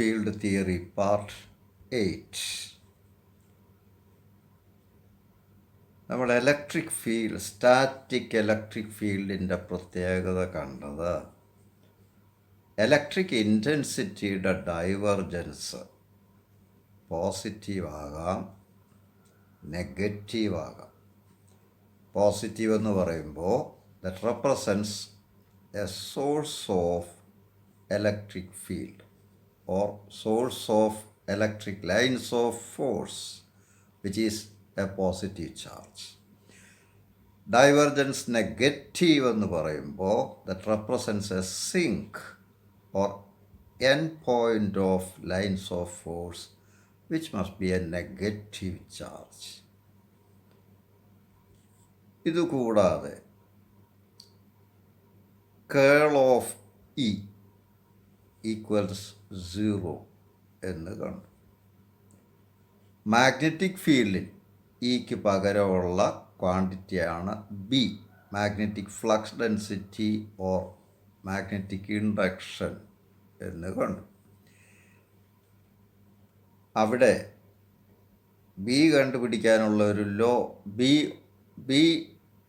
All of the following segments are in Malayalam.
field theory part 8. നമ്മൾ സ്റ്റാറ്റിക് ഇലക്ട്രിക് ഫീൽഡിൻ്റെ പ്രത്യേകത കണ്ടത് ഇലക്ട്രിക് ഇൻറ്റൻസിറ്റിയുടെ ഡൈവർജൻസ് പോസിറ്റീവ് ആകാം, നെഗറ്റീവ് ആകാം. പോസിറ്റീവ് എന്ന് പറയുമ്പോൾ that represents A source of electric field or source of electric lines of force which is a positive charge. Divergence negative എന്ന് പറയുമ്പോൾ that represents a sink or end point of lines of force which must be a negative charge. ഇതുകൂടാതെ കേൾ ഓഫ് E ഈക്വൽസ് 0 എന്ന് കണ്ടു. മാഗ്നറ്റിക് ഫീൽഡിൽ ഇക്ക് പകരമുള്ള ക്വാണ്ടിറ്റിയാണ് B, magnetic flux density or magnetic induction എന്ന് കണ്ടു. അവിടെ ബി കണ്ടുപിടിക്കാനുള്ള ഒരു ലോ, ബി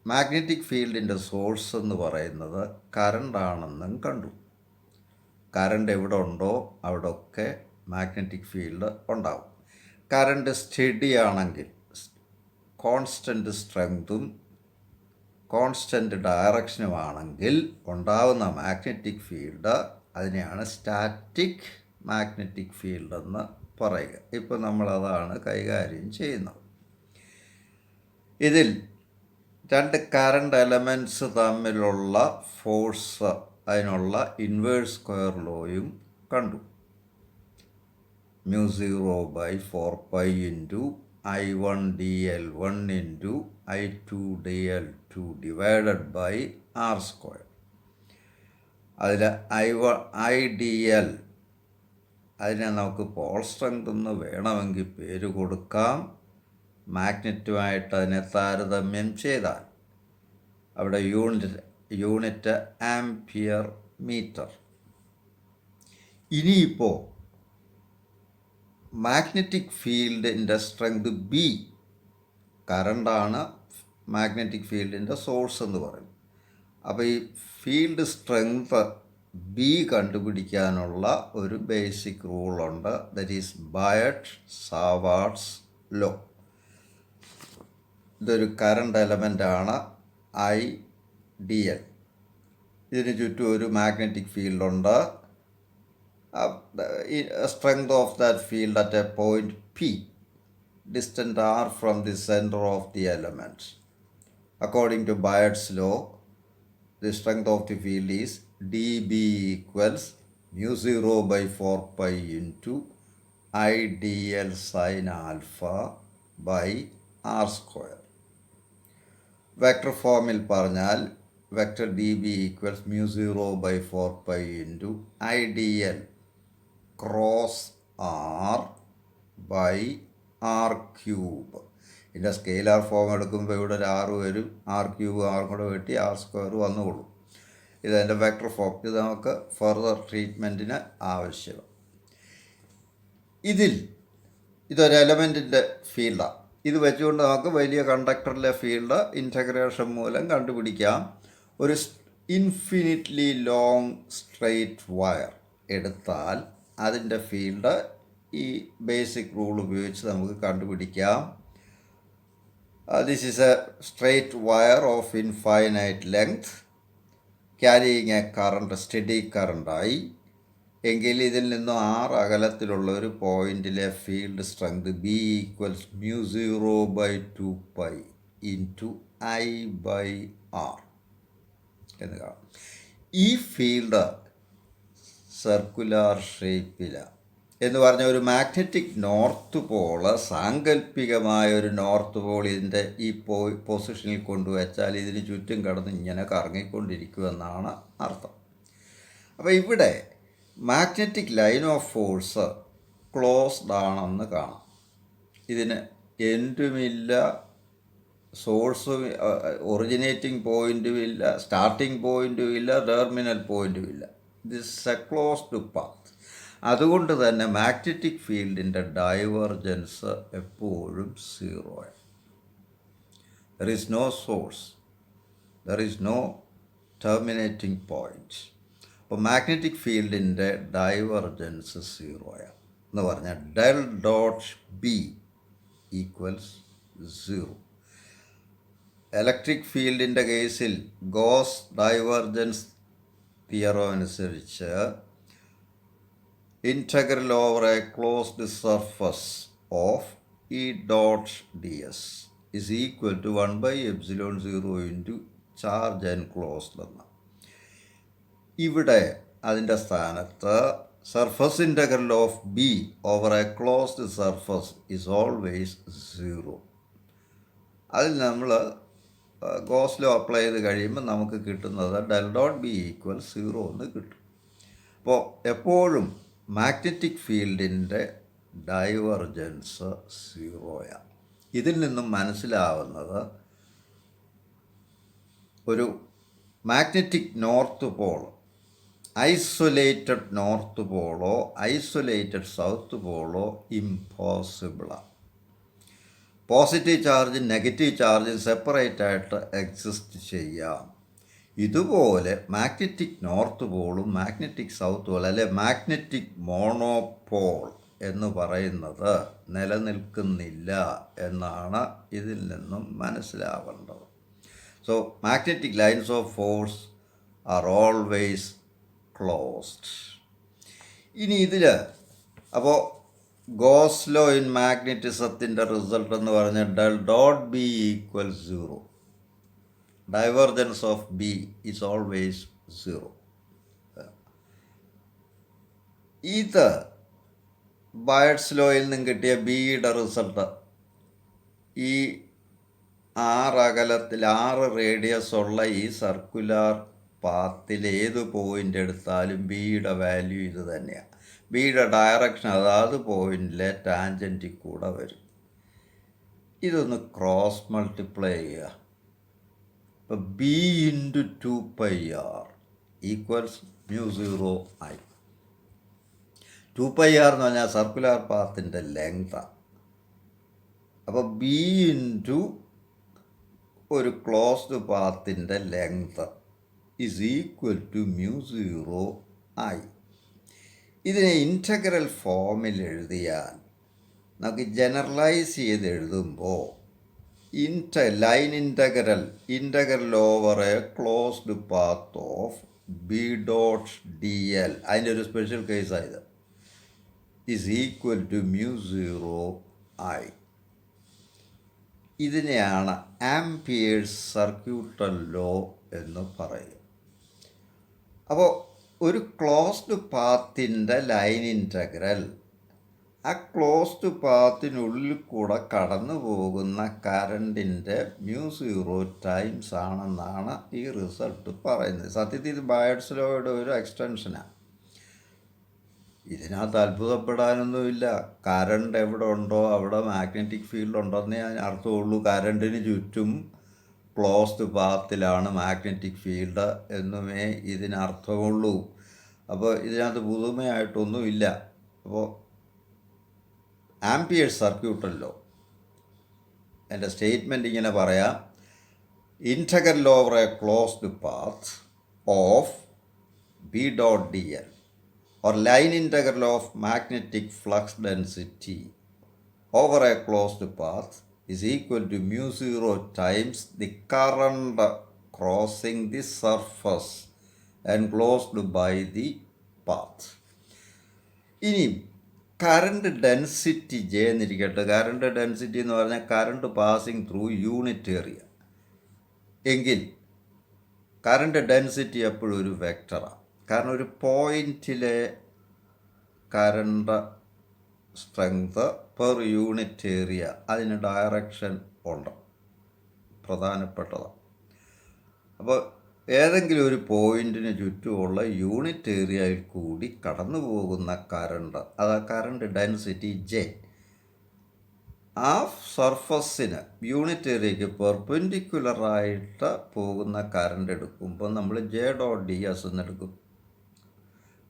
മാഗ്നറ്റിക് ഫീൽഡിൻ്റെ സോഴ്സ് എന്ന് പറയുന്നത് കറണ്ടാണെന്നും കണ്ടു. കറണ്ട് എവിടെ ഉണ്ടോ അവിടെയൊക്കെ മാഗ്നറ്റിക് ഫീൽഡ് ഉണ്ടാവും. കറണ്ട് സ്റ്റഡി ആണെങ്കിൽ, കോൺസ്റ്റൻറ്റ് സ്ട്രെങ്തും കോൺസ്റ്റൻറ്റ് ഡയറക്ഷനുമാണെങ്കിൽ ഉണ്ടാവുന്ന മാഗ്നറ്റിക് ഫീൽഡ് അതിനെയാണ് സ്റ്റാറ്റിക് മാഗ്നറ്റിക് ഫീൽഡ് എന്ന് പറയുക. ഇപ്പോൾ നമ്മളതാണ് കൈകാര്യം ചെയ്യുന്നത്. ഇതിൽ രണ്ട് കറണ്ട് എലമെൻറ്റ്സ് തമ്മിലുള്ള ഫോഴ്സ്, അതിനുള്ള ഇൻവേഴ്സ് സ്ക്വയർ ലോയും കണ്ടു. μ0/4π into I1 dl1 into I2 dl2 divided by R square. അതിൽ I dl അതിനെ നമുക്ക് പോൾ സ്ട്രെങ്ത് എന്ന് വേണമെങ്കിൽ പേര് കൊടുക്കാം. മാഗ്നറ്റുമായിട്ട് അതിനെ താരതമ്യം ചെയ്താൽ അവിടെ യൂണിറ്റ് ആംപിയർ മീറ്റർ. ഇനിയിപ്പോൾ മാഗ്നറ്റിക് ഫീൽഡിൻ്റെ സ്ട്രെങ്ത് ബി, കറണ്ടാണ് മാഗ്നറ്റിക് ഫീൽഡിൻ്റെ സോഴ്സ് എന്ന് പറയും. അപ്പോൾ ഈ ഫീൽഡ് സ്ട്രെങ്ത് ബി കണ്ടുപിടിക്കാനുള്ള ഒരു ബേസിക് റൂളുണ്ട്, ദറ്റ് ഈസ് ബയറ്റ്-സാവാർട്സ് ലോ. ഇതൊരു കറണ്ട് എലമെൻ്റാണ് ഐ ഡി എൽ. ഇതിന് ചുറ്റും ഒരു മാഗ്നറ്റിക് ഫീൽഡുണ്ട്. Strength of that field at a point P distant R from the centre of the element. According to Biot's law, the strength of the field is D B equals μ0/4π into I D L sine alpha by R square. Vector ഫോമിൽ പറഞ്ഞാൽ vector D B equals μ0/4π into I D L cross R by R cube. ഇതിൻ്റെ സ്കെയിലാർ ഫോം എടുക്കുമ്പോൾ ഇവിടെ ഒരു ആറ് വരും, ആർ ക്യൂബ് ആറും കൂടെ വെട്ടി ആർ സ്ക്വയർ വന്നുകൊള്ളും. ഇതെൻ്റെ വെക്ടർ ഫോം. ഇത് നമുക്ക് ഫർദർ ട്രീറ്റ്മെൻറ്റിന് ആവശ്യമാണ്. ഇതൊരു എലമെൻറ്റിൻ്റെ ഫീൽഡാണ്. ഇത് വെച്ചുകൊണ്ട് നമുക്ക് വലിയ കണ്ടക്ടറിലെ ഫീൽഡ് ഇൻറ്റഗ്രേഷൻ മൂലം കണ്ടുപിടിക്കാം. ഒരു ഇൻഫിനിറ്റ്ലി ലോങ് സ്ട്രെയിറ്റ് വയർ എടുത്താൽ അതിൻ്റെ ഫീൽഡ് ഈ ബേസിക് റൂൾ ഉപയോഗിച്ച് നമുക്ക് കണ്ടുപിടിക്കാം. This is a straight wire of infinite length carrying a current, steady കറണ്ടായി എങ്കിൽ ഇതിൽ നിന്നും 6 അകലത്തിലുള്ള ഒരു പോയിൻറ്റിലെ field strength B equals μ0/2π into I by R എന്ന് കാണാം. ഈ ഫീൽഡ് സർക്കുലാർ ഷേപ്പിലാണ് എന്ന് പറഞ്ഞ ഒരു മാഗ്നറ്റിക് നോർത്ത് പോള്, സാങ്കല്പികമായ ഒരു നോർത്ത് പോൾ ഇതിൻ്റെ ഈ പൊസിഷനിൽ കൊണ്ടുവച്ചാൽ ഇതിന് ചുറ്റും കടന്ന് ഇങ്ങനെ കറങ്ങിക്കൊണ്ടിരിക്കുമെന്നാണ് അർത്ഥം. അപ്പോൾ ഇവിടെ magnetic line of force closed ആണെന്ന് കാണാം. ഇതിന് എൻഡുമില്ല, സോഴ്സും ഒറിജിനേറ്റിംഗ് പോയിൻറ്റും ഇല്ല, സ്റ്റാർട്ടിംഗ് പോയിൻറ്റും ഇല്ല, ടെർമിനൽ പോയിൻറ്റും ഇല്ല. This a closed path. അതുകൊണ്ട് തന്നെ മാഗ്നറ്റിക് ഫീൽഡിൻ്റെ ഡൈവർജൻസ് എപ്പോഴും സീറോയാണ്. There is no source, there is no terminating point. അപ്പോൾ മാഗ്നറ്റിക് ഫീൽഡിൻ്റെ ഡൈവർജൻസ് സീറോയാണ് എന്ന് പറഞ്ഞാൽ del dot B equals zero. Electric ഫീൽഡിൻ്റെ കേസിൽ ഗോസ് ഡൈവർജൻസ് തിയറം അനുസരിച്ച് integral over a closed surface of E dot D S is equal to 1/ε0 into charge enclosed എന്ന. ഇവിടെ അതിൻ്റെ സ്ഥാനത്ത് surface integral of B over a closed surface is always zero. അതിൽ നമ്മൾ ഗോസ് ലോ അപ്ലൈ ചെയ്ത് കഴിയുമ്പോൾ നമുക്ക് കിട്ടുന്നത് del dot B equal zero എന്ന് കിട്ടും. അപ്പോൾ എപ്പോഴും മാഗ്നറ്റിക് ഫീൽഡിൻ്റെ ഡൈവർജൻസ് സീറോയാണ്. ഇതിൽ നിന്നും മനസ്സിലാവുന്നത് ഒരു magnetic north pole, isolated north പോളോ ഐസൊലേറ്റഡ് സൗത്ത് പോളോ ഇമ്പോസിബിളാണ്. പോസിറ്റീവ് ചാർജും നെഗറ്റീവ് ചാർജും സെപ്പറേറ്റ് ആയിട്ട് എക്സിസ്റ്റ് ചെയ്യാം. ഇതുപോലെ മാഗ്നറ്റിക് നോർത്ത് പോളും മാഗ്നറ്റിക് സൗത്ത് പോൾ അല്ലെ മാഗ്നറ്റിക് മോണോപോൾ എന്ന് പറയുന്നത് നിലനിൽക്കുന്നില്ല എന്നാണ് ഇതിൽ നിന്നും മനസ്സിലാവേണ്ടത്. So magnetic lines of force are always closed. ഇനി ഇതിൽ അപ്പോൾ ഗോസ് ലോ ഇൻ മാഗ്നറ്റിസത്തിൻ്റെ റിസൾട്ട് എന്ന് പറഞ്ഞാൽ del dot B equal zero. Divergence of B is always zero. ഇത് ബയർഡ്സ് ലോയിൽ നിന്നും കിട്ടിയ ബിയുടെ റിസൾട്ട് ഈ 6 അകലത്തിൽ 6 റേഡിയസ് ഉള്ള ഈ സർക്കുലർ പാത്തിൽ ഏത് പോയിൻ്റ് എടുത്താലും ബിയുടെ വാല്യൂ ഇത് തന്നെയാണ്. ബിയുടെ ഡയറക്ഷൻ അതാത് പോയിൻറ്റിലെ ടാൻജൻറ്റിൽ കൂടെ വരും. ഇതൊന്ന് ക്രോസ് മൾട്ടിപ്ലൈ ചെയ്യുക. ഇപ്പോൾ B into 2πr equals μ0 I. 2πr എന്ന് പറഞ്ഞാൽ സർക്കുലർ പാത്തിൻ്റെ ലെങ്താണ്. അപ്പോൾ ബി ഇൻറ്റു ഒരു ക്ലോസ്ഡ് പാത്തിൻ്റെ length is equal to μ0 I. ഇതിനെ ഇൻറ്റഗ്രൽ ഫോമിൽ എഴുതിയാൽ നമുക്ക് ജനറലൈസ് ചെയ്ത് എഴുതുമ്പോൾ line integral over a closed path of B dot D L, അതിൻ്റെ ഒരു സ്പെഷ്യൽ കേസായത്, ഈസ് ഈക്വൽ ടു μ0 I. ഇതിനെയാണ് ആംപിയേഴ്സ് സർക്യൂട്ടൽ ലോ എന്ന് പറയുക. അപ്പോൾ ഒരു ക്ലോസ്ഡ് പാത്തിൻ്റെ ലൈൻ ഇൻറ്റഗ്രൽ ആ ക്ലോസ്ഡ് പാത്തിനുള്ളിൽ കൂടെ കടന്നു പോകുന്ന കറണ്ടിൻ്റെ μ0 ടൈംസ് ആണെന്നാണ് ഈ റിസൾട്ട് പറയുന്നത്. സത്യത്തിൽ ഇത് ബയർഡ്സ് ലോയുടെ ഒരു എക്സ്റ്റൻഷനാണ്. ഇതിനകത്ത് അത്ഭുതപ്പെടാനൊന്നുമില്ല. കറണ്ട് എവിടെ ഉണ്ടോ അവിടെ മാഗ്നറ്റിക് ഫീൽഡ് ഉണ്ടെന്നേ അതിന് അർത്ഥമുള്ളൂ. കറണ്ടിന് ചുറ്റും ക്ലോസ്ഡ് പാത്തിലാണ് മാഗ്നറ്റിക് ഫീൽഡ് എന്നുമേ ഇതിനർത്ഥമുള്ളൂ. അപ്പോൾ ഇതിനകത്ത് പുതുമയായിട്ടൊന്നുമില്ല. അപ്പോൾ ആംപിയേഴ്സ് സർക്യൂട്ടൽ ലോ എൻ്റെ സ്റ്റേറ്റ്മെൻറ്റ് ഇങ്ങനെ പറയാം: integral over a closed path of B dot D L or line integral of magnetic flux density over a closed path is equal to μ0 times the current crossing the surface enclosed by the path. ഇനി കറണ്ട് ഡെൻസിറ്റി ജെ എന്നിരിക്കട്ടെ. കറണ്ട് ഡെൻസിറ്റി എന്ന് പറഞ്ഞാൽ current passing through unit area എങ്കിൽ കറണ്ട് ഡെൻസിറ്റി എപ്പോഴും ഒരു വെക്ടറാണ്. കാരണം ഒരു പോയിൻറ്റിലെ current strength per unit area അതിന് ഡയറക്ഷൻ ഉണ്ട്, പ്രധാനപ്പെട്ടതാണ്. അപ്പോൾ ഏതെങ്കിലും ഒരു പോയിൻറ്റിന് ചുറ്റുമുള്ള യൂണിറ്റ് ഏരിയയിൽ കൂടി കടന്നു പോകുന്ന കറണ്ട്, അത് കറണ്ട് ഡെൻസിറ്റി ജെ, ആ സർഫസിന് യൂണിറ്റ് ഏരിയയ്ക്ക് പെർപെൻഡിക്കുലറായിട്ട് പോകുന്ന കറണ്ട് എടുക്കുമ്പോൾ നമ്മൾ ജെ ഡോട്ട് ഡി എസ് എന്നെടുക്കും.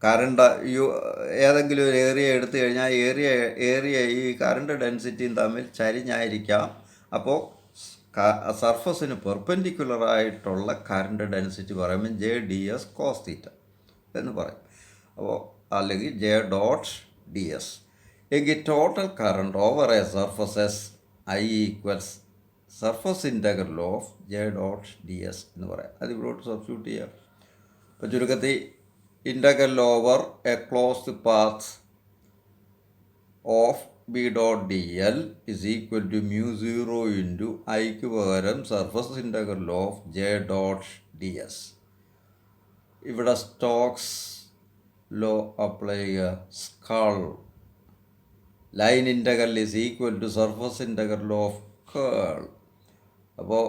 കറണ്ട് ഏതെങ്കിലും ഒരു ഏരിയ എടുത്തു കഴിഞ്ഞാൽ ഏരിയ ഈ കറണ്ട് ഡെൻസിറ്റിയും തമ്മിൽ ചരിഞ്ഞായിരിക്കാം. അപ്പോൾ സർഫസിന് പെർപെൻഡിക്കുലറായിട്ടുള്ള കറണ്ട് ഡെൻസിറ്റി പറയുമ്പോൾ J D S cos theta എന്ന് പറയും. അപ്പോൾ അല്ലെങ്കിൽ ജെ ഡോട്ട് ഡി എസ്. എങ്കിൽ total current over a surface S I equals surface integral of J dot D S എന്ന് പറയാം. അത് ഇവിടോട്ട് സബ്സ്റ്റിറ്റ്യൂട്ട് ചെയ്യാം. അപ്പോൾ ചുരുക്കത്തിൽ integral over a closed path of B dot D L is equal to mu 0 into ഐക്ക് പകരം surface integral of J dot D S. ഇവിടെ സ്റ്റോക്സ് ലോ അപ്ലൈ ചെയ്യുക. സ്കൾ line integral is equal to surface integral of curl. അപ്പോൾ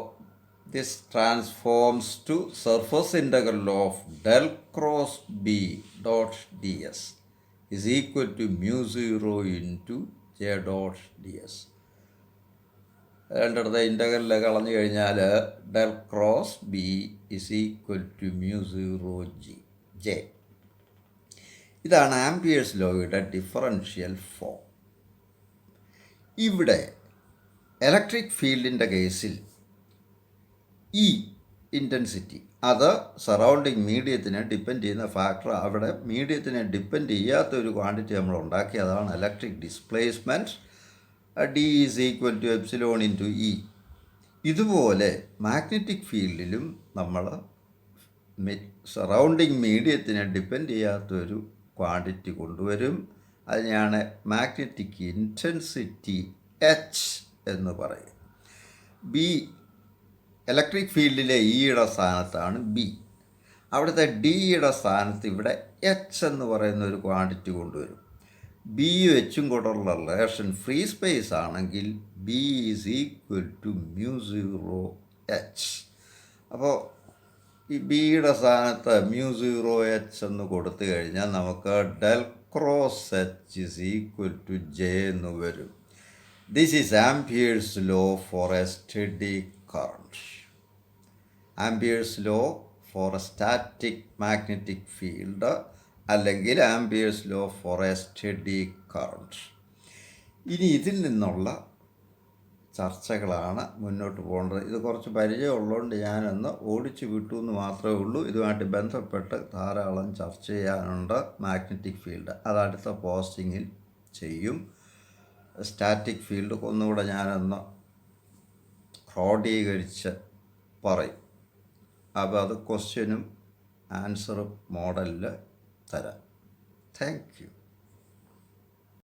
this transforms to surface integral of del cross B dot D S is equal to mu 0 into j dot ds. രണ്ടിടത്തെ ഇൻ്റഗ്രലിൽ കളഞ്ഞു കഴിഞ്ഞാൽ del cross B is equal to mu 0 J. ഇതാണ് ആംപിയേഴ്സ് ലോയുടെ ഡിഫറൻഷ്യൽ ഫോം. ഇവിടെ ഇലക്ട്രിക് ഫീൽഡിൻ്റെ കേസിൽ ഈ ഇൻറ്റൻസിറ്റി അത് സറൗണ്ടിങ് മീഡിയത്തിനെ ഡിപ്പെൻഡ് ചെയ്യുന്ന ഫാക്ടർ. അവിടെ മീഡിയത്തിനെ ഡിപ്പെൻഡ് ചെയ്യാത്തൊരു ക്വാണ്ടിറ്റി നമ്മൾ ഉണ്ടാക്കി, അതാണ് electric displacement. D is equal to epsilon into E. ഇതുപോലെ മാഗ്നറ്റിക് ഫീൽഡിലും നമ്മൾ സറൗണ്ടിങ് മീഡിയത്തിനെ ഡിപ്പെൻഡ് ചെയ്യാത്തൊരു ക്വാണ്ടിറ്റി കൊണ്ടുവരും. അതിനെയാണ് മാഗ്നറ്റിക് ഇൻറ്റൻസിറ്റി എച്ച് എന്ന് പറയും. ബി ഇലക്ട്രിക് ഫീൽഡിലെ ഇയുടെ സ്ഥാനത്താണ് ബി. അവിടുത്തെ ഡിയുടെ സ്ഥാനത്ത് ഇവിടെ എച്ച് എന്ന് പറയുന്ന ഒരു ക്വാണ്ടിറ്റി കൊണ്ടുവരും. ബിയും എച്ചും കൂടെയുള്ള റിലേഷൻ ഫ്രീ സ്പേസ് ആണെങ്കിൽ B is equal to mu 0 H. അപ്പോൾ ഈ ബിയുടെ സ്ഥാനത്ത് മ്യൂ 0 എച്ച് എന്ന് കൊടുത്തു കഴിഞ്ഞാൽ നമുക്ക് del cross H is equal to J എന്ന് വരും. This is Ampere's law for a steady current. Ampere's law for a static magnetic field അല്ലെങ്കിൽ Ampere's law for a steady current. ഇനി ഇതിൽ നിന്നുള്ള ചർച്ചകളാണ് മുന്നോട്ട് പോകേണ്ടത്. ഇത് കുറച്ച് പരിചയമുള്ളതുകൊണ്ട് ഞാനൊന്ന് ഓടിച്ചു വിട്ടു എന്ന് മാത്രമേ ഉള്ളൂ. ഇതുമായിട്ട് ബന്ധപ്പെട്ട് ധാരാളം ചർച്ച ചെയ്യാനുണ്ട്. മാഗ്നറ്റിക് ഫീൽഡ് അത് അടുത്ത പോസ്റ്റിങ്ങിൽ ചെയ്യും. സ്റ്റാറ്റിക് ഫീൽഡ് ഒന്നുകൂടെ ഞാനൊന്ന് ക്രോഡീകരിച്ച് പറയും. അപ്പോൾ അത് ക്വസ്റ്റ്യനും ആൻസറും മോഡലിൽ തരാം. Thank you.